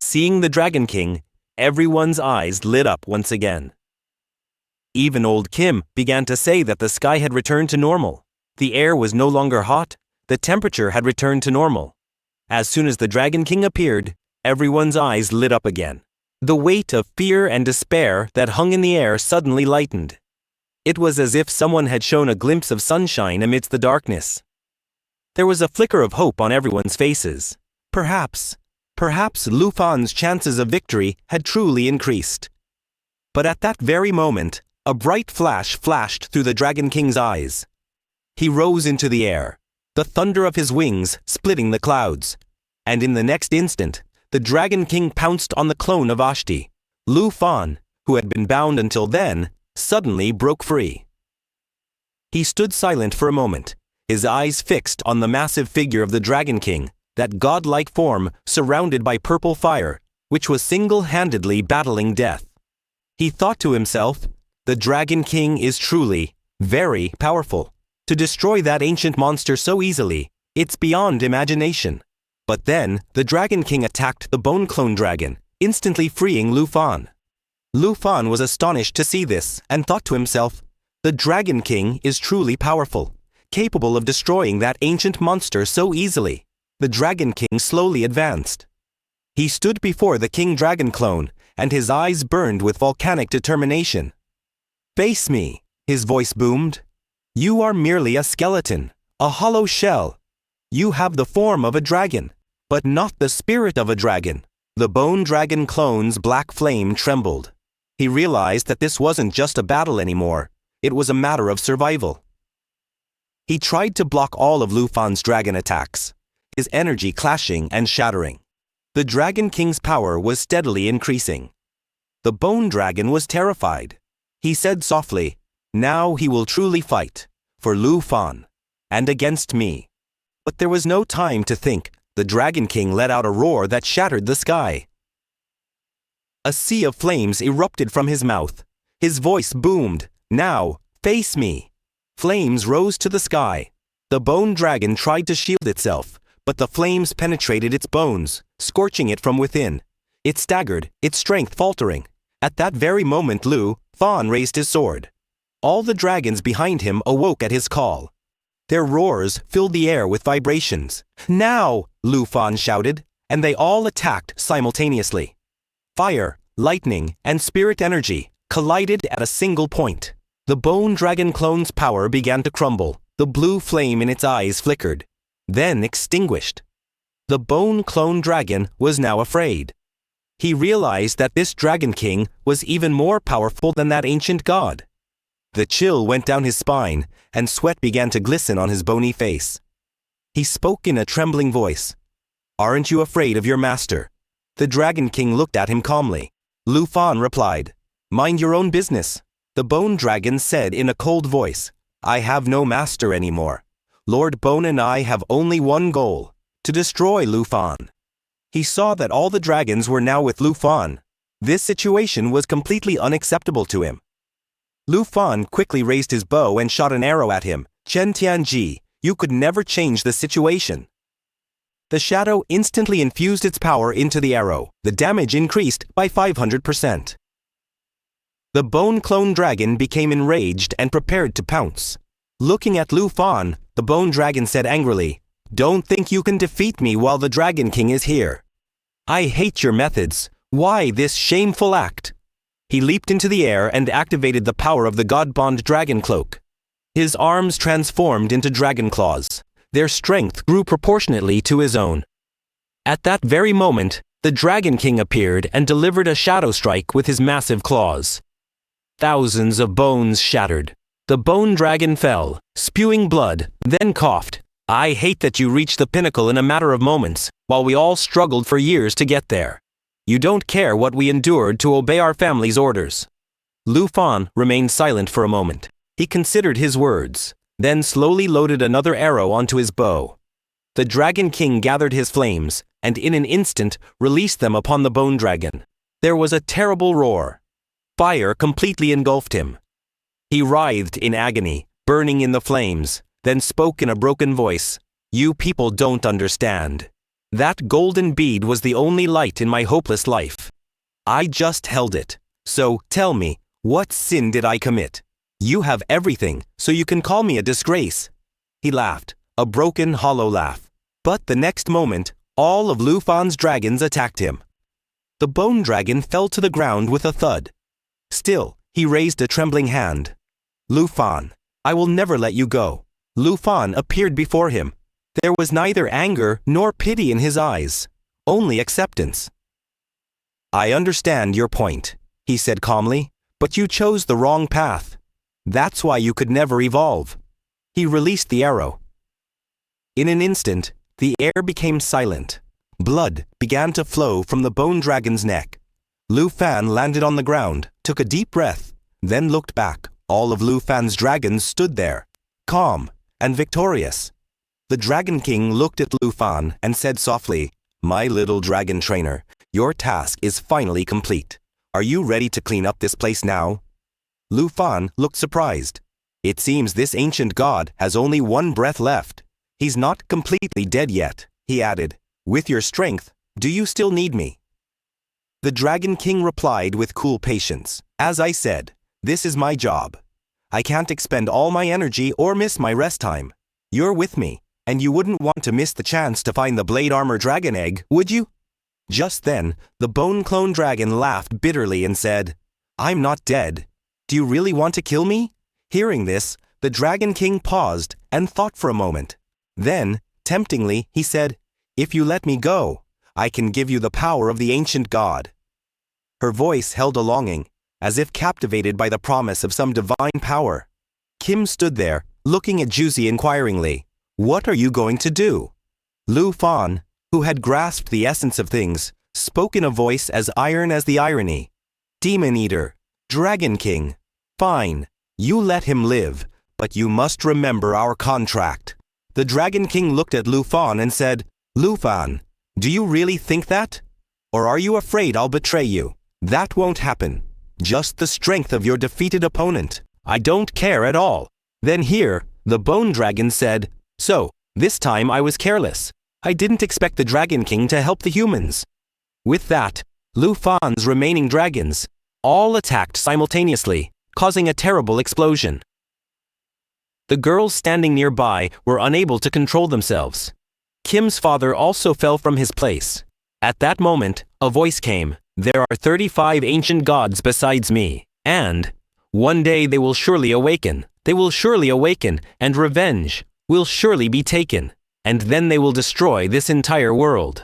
Seeing the Dragon King, everyone's eyes lit up once again. Even old Kim began to say that the sky had returned to normal. The air was no longer hot, the temperature had returned to normal. As soon as the Dragon King appeared, everyone's eyes lit up again. The weight of fear and despair that hung in the air suddenly lightened. It was as if someone had shown a glimpse of sunshine amidst the darkness. There was a flicker of hope on everyone's faces. Perhaps Lu Fan's chances of victory had truly increased. But at that very moment, a bright flash flashed through the Dragon King's eyes. He rose into the air, the thunder of his wings splitting the clouds. And in the next instant, the Dragon King pounced on the clone of Ashti. Lu Fan, who had been bound until then, suddenly broke free. He stood silent for a moment, his eyes fixed on the massive figure of the Dragon King, that godlike form surrounded by purple fire, which was single-handedly battling death. He thought to himself, the Dragon King is truly very powerful. To destroy that ancient monster so easily, it's beyond imagination. But then, the Dragon King attacked the Bone Clone Dragon, instantly freeing Lu Fan. Lu Fan was astonished to see this and thought to himself, the Dragon King is truly powerful, capable of destroying that ancient monster so easily. The Dragon King slowly advanced. He stood before the King Dragon Clone, and his eyes burned with volcanic determination. Face me, his voice boomed. You are merely a skeleton, a hollow shell. You have the form of a dragon, but not the spirit of a dragon. The Bone Dragon Clone's black flame trembled. He realized that this wasn't just a battle anymore, it was a matter of survival. He tried to block all of Lu Fan's dragon attacks, his energy clashing and shattering. The Dragon King's power was steadily increasing. The Bone Dragon was terrified. He said softly, now he will truly fight, for Lu Fan, and against me. But there was no time to think. The Dragon King let out a roar that shattered the sky. A sea of flames erupted from his mouth. His voice boomed, now, face me. Flames rose to the sky. The Bone Dragon tried to shield itself, but the flames penetrated its bones, scorching it from within. It staggered, its strength faltering. At that very moment Lu Fan raised his sword. All the dragons behind him awoke at his call. Their roars filled the air with vibrations. Now, Lu Fan shouted, and they all attacked simultaneously. Fire, lightning, and spirit energy collided at a single point. The Bone Dragon Clone's power began to crumble. The blue flame in its eyes flickered, then extinguished. The Bone Clone Dragon was now afraid. He realized that this Dragon King was even more powerful than that ancient god. The chill went down his spine, and sweat began to glisten on his bony face. He spoke in a trembling voice. Aren't you afraid of your master? The Dragon King looked at him calmly. Lu Fan replied, mind your own business. The Bone Dragon said in a cold voice, I have no master anymore. Lord Bone and I have only one goal, to destroy Lu Fan. He saw that all the dragons were now with Lu Fan. This situation was completely unacceptable to him. Lu Fan quickly raised his bow and shot an arrow at him. Chen Tianji, you could never change the situation. The shadow instantly infused its power into the arrow. The damage increased by 500%. The Bone Clone Dragon became enraged and prepared to pounce. Looking at Lu Fan, the Bone Dragon said angrily, don't think you can defeat me while the Dragon King is here. I hate your methods. Why this shameful act? He leaped into the air and activated the power of the God-Bond Dragon Cloak. His arms transformed into dragon claws. Their strength grew proportionately to his own. At that very moment, the Dragon King appeared and delivered a shadow strike with his massive claws. Thousands of bones shattered. The Bone Dragon fell, spewing blood, then coughed. I hate that you reached the pinnacle in a matter of moments, while we all struggled for years to get there. You don't care what we endured to obey our family's orders. Lu Fan remained silent for a moment. He considered his words, then slowly loaded another arrow onto his bow. The Dragon King gathered his flames, and in an instant released them upon the Bone Dragon. There was a terrible roar. Fire completely engulfed him. He writhed in agony, burning in the flames, then spoke in a broken voice. You people don't understand. That golden bead was the only light in my hopeless life. I just held it. So, tell me, what sin did I commit? You have everything, so you can call me a disgrace. He laughed, a broken, hollow laugh. But the next moment, all of Lu Fan's dragons attacked him. The bone dragon fell to the ground with a thud. Still, he raised a trembling hand. Lu Fan, I will never let you go. Lu Fan appeared before him. There was neither anger nor pity in his eyes, only acceptance. I understand your point, he said calmly, but you chose the wrong path. That's why you could never evolve. He released the arrow. In an instant, the air became silent. Blood began to flow from the bone dragon's neck. Lu Fan landed on the ground, took a deep breath, then looked back. All of Lu Fan's dragons stood there, calm and victorious. The Dragon King looked at Lu Fan and said softly, "My little dragon trainer, your task is finally complete. Are you ready to clean up this place now?" Lu Fan looked surprised. It seems this ancient god has only one breath left. He's not completely dead yet, he added. With your strength, do you still need me? The Dragon King replied with cool patience. As I said, this is my job. I can't expend all my energy or miss my rest time. You're with me, and you wouldn't want to miss the chance to find the blade armor dragon egg, would you? Just then, the bone clone dragon laughed bitterly and said, I'm not dead. Do you really want to kill me? Hearing this, the Dragon King paused and thought for a moment. Then, temptingly, he said, If you let me go, I can give you the power of the ancient god. Her voice held a longing, as if captivated by the promise of some divine power. Kim stood there, looking at Juicy inquiringly. What are you going to do? Lu Fan, who had grasped the essence of things, spoke in a voice as iron as the irony. Demon Eater, Dragon King, fine, you let him live, but you must remember our contract. The Dragon King looked at Lu Fan and said, Lu Fan, do you really think that? Or are you afraid I'll betray you? That won't happen. Just the strength of your defeated opponent. I don't care at all. Then here, the Bone Dragon said, So, this time I was careless. I didn't expect the Dragon King to help the humans. With that, Lu Fan's remaining dragons all attacked simultaneously, causing a terrible explosion. The girls standing nearby were unable to control themselves. Kim's father also fell from his place. At that moment, a voice came. There are 35 ancient gods besides me, and one day they will surely awaken. They will surely awaken, and revenge will surely be taken, and then they will destroy this entire world.